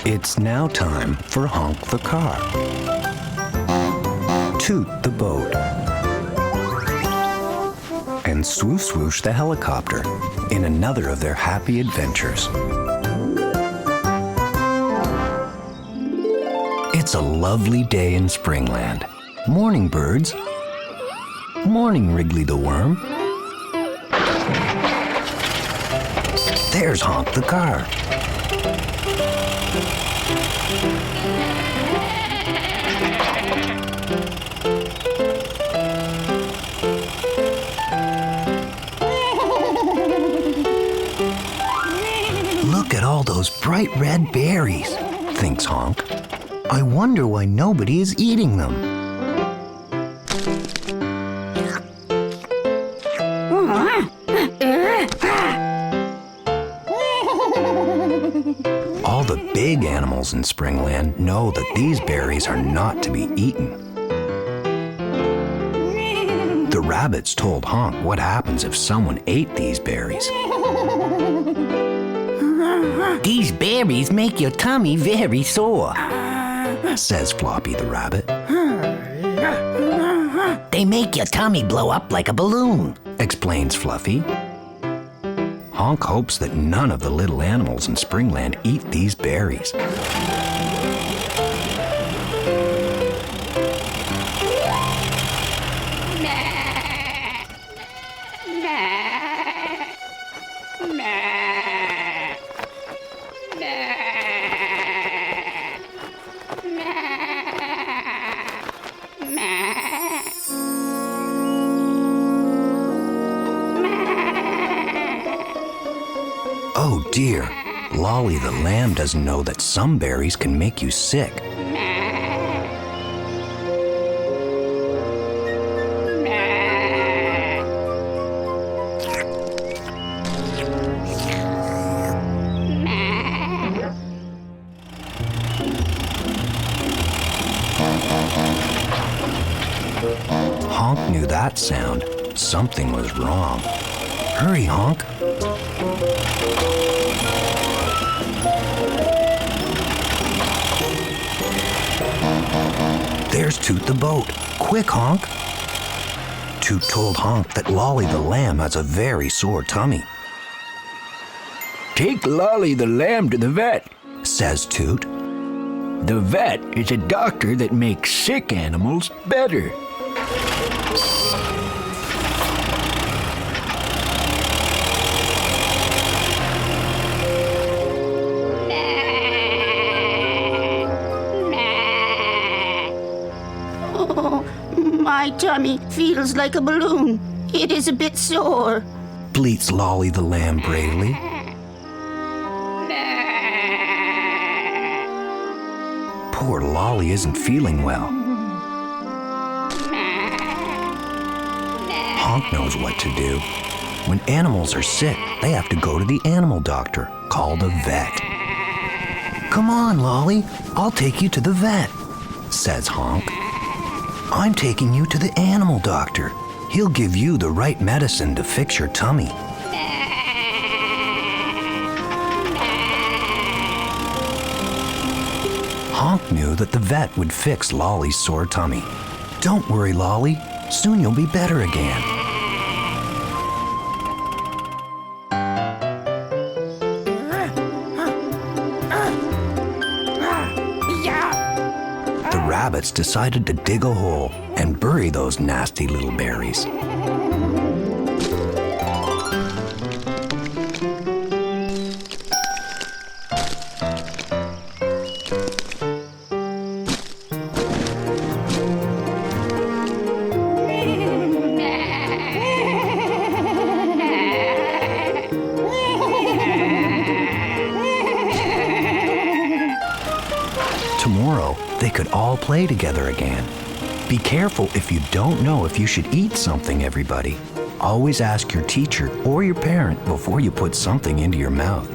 It's now time for Honk the car, Toot the boat, and Swoosh Swoosh the helicopter in another of their happy adventures. It's a lovely day in Springland. Morning, birds. Morning, Wriggly the worm. There's Honk the car. Look at all those bright red berries, thinks Honk. I wonder why nobody is eating them. All the big animals in Springland know that these berries are not to be eaten. The rabbits told Honk what happens if someone ate these berries. These berries make your tummy very sore, says Floppy the rabbit. They make your tummy blow up like a balloon, explains Fluffy. Honk hopes that none of the little animals in Springland eat these berries. Oh dear, Lolly the lamb doesn't know that some berries can make you sick. Honk knew that sound. Something was wrong. Hurry, Honk. There's Toot the boat. Quick, Honk. Toot told Honk that Lolly the lamb has a very sore tummy. Take Lolly the lamb to the vet, says Toot. The vet is a doctor that makes sick animals better. My tummy feels like a balloon. It is a bit sore, bleats Lolly the lamb bravely. Poor Lolly isn't feeling well. Honk knows what to do. When animals are sick, they have to go to the animal doctor, called a vet. Come on, Lolly, I'll take you to the vet, says Honk. I'm taking you to the animal doctor. He'll give you the right medicine to fix your tummy. Honk knew that the vet would fix Lolly's sore tummy. Don't worry, Lolly. Soon you'll be better again. The rabbits decided to dig a hole and bury those nasty little berries. Tomorrow, they could all play together again. Be careful if you don't know if you should eat something, everybody. Always ask your teacher or your parent before you put something into your mouth.